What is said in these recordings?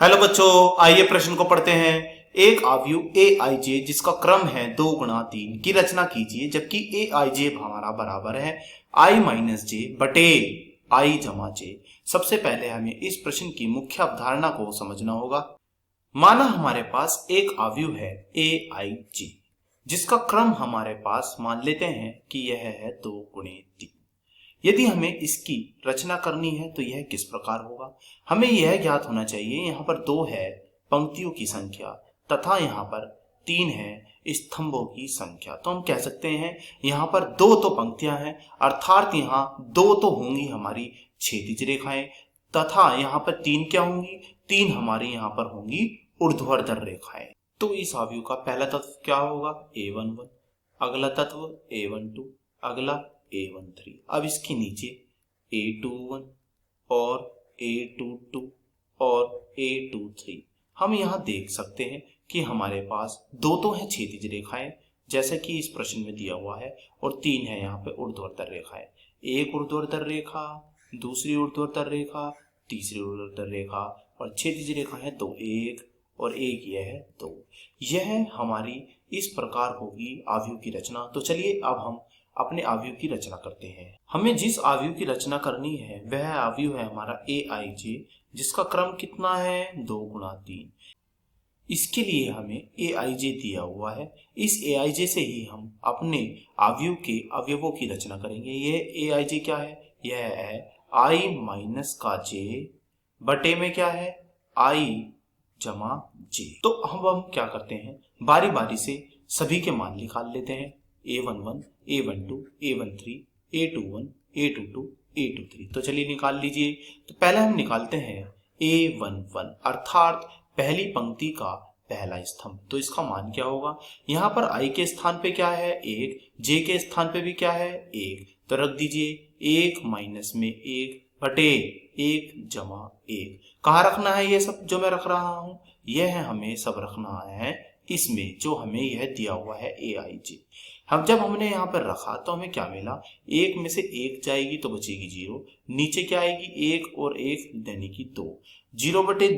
Hello बच्चों, आइए प्रश्न को पढ़ते हैं। एक आव्यूह ए आई जे जिसका क्रम है 2 गुणा 3 की रचना कीजिए, जबकि ए आई जे हमारा बराबर है आई माइनस जे बटे आई जमा जे। सबसे पहले हमें इस प्रश्न की मुख्य अवधारणा को समझना होगा। माना हमारे पास एक आव्यूह है ए आई जे जिसका क्रम हमारे पास मान लेते हैं कि यह है 2 गुणे 3। यदि हमें इसकी रचना करनी है तो यह किस प्रकार होगा। हमें यह ज्ञात होना चाहिए, यहाँ पर 2 है पंक्तियों की संख्या तथा यहाँ पर 3 है स्तंभों की संख्या। तो हम कह सकते हैं यहाँ पर 2 तो पंक्तियां हैं, अर्थात यहाँ 2 तो होंगी हमारी क्षैतिज रेखाएं तथा यहाँ पर 3 क्या होंगी, 3 हमारी यहाँ पर होंगी ऊर्ध्वाधर रेखाएं। तो इस आव्यूह का पहला तत्व क्या होगा, a11, अगला तत्व a12, अगला a13। अब इसके नीचे a21 और a22 और a23। हम यहाँ देख सकते हैं कि हमारे पास 2 तो है क्षैतिज रेखाएं जैसे कि इस प्रश्न में दिया हुआ है, और 3 है यहाँ पे ऊर्ध्वाधर रेखाएं। एक ऊर्ध्वाधर रेखा, दूसरी ऊर्ध्वाधर रेखा, तीसरी ऊर्ध्वाधर रेखा, और क्षैतिज रेखा है तो 1 और 1 यह है 2। यह हमारी इस प्रकार होगी आव्यूह की रचना। तो चलिए अब हम अपने आव्यूह की रचना करते हैं। हमें जिस आव्यूह की रचना करनी है वह आव्यूह है हमारा ए आई जे जिसका क्रम कितना है 2 गुणा 3। इसके लिए हमें ए आई जे दिया हुआ है। इस ए आई जे से ही हम अपने आव्यूह के अवयवों की रचना करेंगे। यह ए आई जे क्या है, यह है आई माइनस का जे बटे में क्या है आई जमा जे। तो हम क्या करते हैं, बारी बारी से सभी के मान निकाल लेते हैं। a11, a12, a13, a21, a22, a23। तो चलिए निकाल लीजिए। तो पहले हम निकालते हैं a11 अर्थात पहली पंक्ति का पहला स्तंभ। तो इसका मान क्या होगा, यहाँ पर i के स्थान पे क्या है 1, j के स्थान पे भी क्या है 1। तो रख दीजिए 1 माइनस में 1 बटे 1 जमा 1। कहाँ रखना है ये सब जो मैं रख रहा हूं, यह हमें सब रखना है इसमें जो हमें यह दिया हुआ है ए आई जे। हम जब हमने यहाँ पर रखा तो हमें क्या मिला, 1 में से 1 जाएगी तो बचेगी 0, नीचे क्या आएगी 1 और 1 यानी कि 2। 0 बटे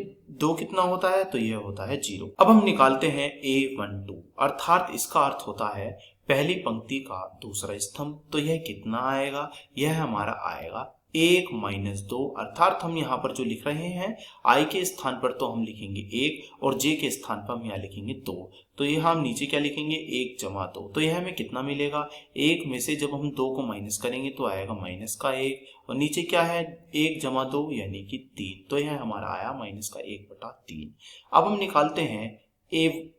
2 कितना होता है, तो यह होता है 0। अब हम निकालते हैं a12 अर्थात इसका अर्थ होता है पहली पंक्ति का दूसरा स्तंभ। तो यह कितना आएगा, यह हमारा आएगा 1 माइनस 2 अर्थात हम यहाँ पर जो लिख रहे हैं i के स्थान पर तो हम लिखेंगे 1 और j के स्थान पर हम यहाँ लिखेंगे 2। तो यह हम नीचे क्या लिखेंगे 1 जमा 2। तो यह हमें कितना मिलेगा, 1 में से जब हम 2 को माइनस करेंगे तो आएगा माइनस का 1, और नीचे क्या है 1 जमा 2 यानी कि 3। तो यह हमारा आया माइनस का 1 बटा 3। अब हम निकालते हैं a13।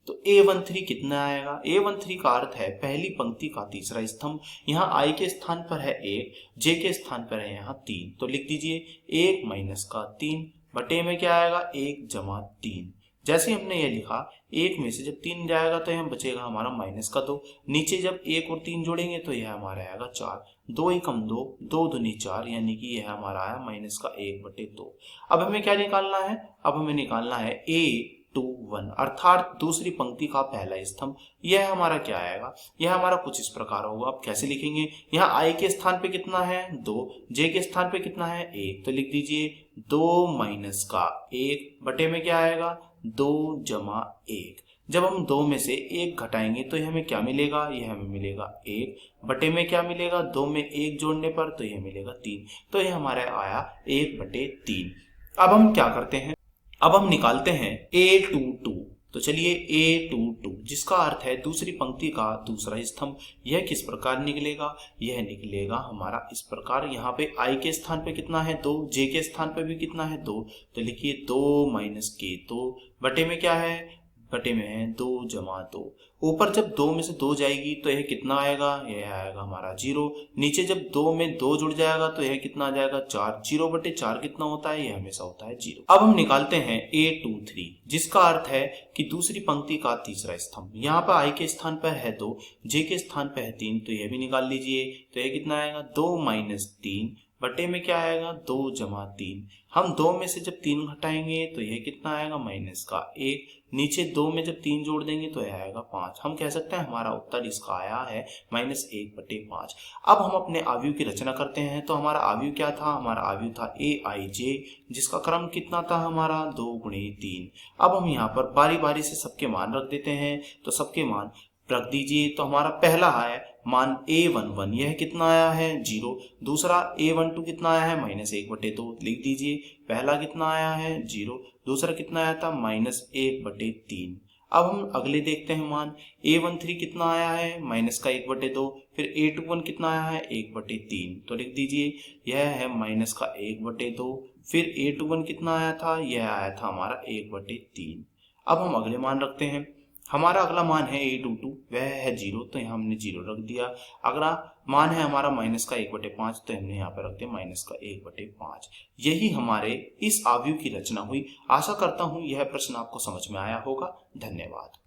तो a13 कितना आएगा, a13 का अर्थ है पहली पंक्ति का तीसरा स्तंभ। यहाँ i के स्थान पर है 1, j के स्थान पर है यहाँ 3। तो लिख दीजिए 1 माइनस का 3 बटे में क्या आएगा 1 जमा 3। जैसे हमने ये लिखा 1 में से जब 3 जाएगा तो यह बचेगा हमारा माइनस का 2। नीचे जब 1 और 3 जोड़ेंगे तो यह हमारा आएगा 4। 2 एकम 2, 2 दूनी 4 यानी कि यह हमारा आया माइनस का 1 बटे 2। अब हमें क्या निकालना है, अब हमें निकालना है a21 अर्थात दूसरी पंक्ति का पहला स्तंभ। यह हमारा क्या आएगा, यह हमारा कुछ इस प्रकार होगा। अब कैसे लिखेंगे, यहाँ i के स्थान पे कितना है 2, j के स्थान पे कितना है 1। तो लिख दीजिए 2 माइनस का 1 बटे में क्या आएगा 2 जमा 1। जब हम 2 में से 1 घटाएंगे तो यह हमें क्या मिलेगा, यह हमें मिलेगा 1 बटे में क्या मिलेगा 2 में 1 जोड़ने पर तो यह मिलेगा 3। तो यह हमारा आया 1 बटे 3। अब हम क्या करते हैं, अब हम निकालते हैं a22। तो चलिए a22 जिसका अर्थ है दूसरी पंक्ति का दूसरा स्तंभ। यह किस प्रकार निकलेगा, यह निकलेगा हमारा इस प्रकार। यहाँ पे i के स्थान पे कितना है 2, j के स्थान पे भी कितना है 2। तो लिखिए 2 माइनस के 2 बटे में क्या है, बटे में है 2 जमा 2। ऊपर जब 2 में से 2 जाएगी तो यह कितना आएगा, यह आएगा हमारा 0। नीचे जब 2 में 2 जुड़ जाएगा तो यह कितना आ जाएगा 4। 0 बटे 4 कितना होता है, यह हमेशा होता है 0। अब हम निकालते हैं a23 जिसका अर्थ है कि दूसरी पंक्ति का तीसरा स्तंभ। यहाँ पर i के स्थान पर है 2, j के स्थान पर है 3। तो यह भी निकाल लीजिए। तो यह कितना आएगा 2 माइनस 3 बटे में क्या आएगा 2 जमा 3। हम 2 में से जब 3 घटाएंगे तो यह कितना आएगा माइनस का 1। नीचे 2 में जब 3 जोड़ देंगे तो यह आएगा 5। हम कह सकते हैं हमारा उत्तर इसका आया है -1/5। अब हम अपने आव्यूह की रचना करते हैं। तो हमारा आव्यूह क्या था, हमारा आव्यूह था aij, जिसका क्रम कितना था हमारा 2 × 3। अब हम यहाँ पर बारी बारी से सबके मान रख देते हैं। तो सबके मान रख दीजिए। तो हमारा पहला है मान a11, यह कितना आया है 0। दूसरा a12 कितना आया है -1/2, लिख दीजिए। पहला कितना आया है 0, दूसरा कितना आया था -1/3। अब हम अगले देखते हैं मान। a13 कितना आया है -1/2, फिर a21 कितना आया है 1/3, तो लिख दीजिए यह है -1/2। फिर a21 कितना आया था, यह आया था हमारा 1/3। अब हम अगले मान रखते हैं। हमारा अगला मान है a22, वह है 0, तो यहाँ हमने 0 रख दिया। अगला मान है हमारा -1/5, तो हमने यहाँ पर रख दिया -1/5। यही हमारे इस आव्यूह की रचना हुई। आशा करता हूँ यह प्रश्न आपको समझ में आया होगा। धन्यवाद।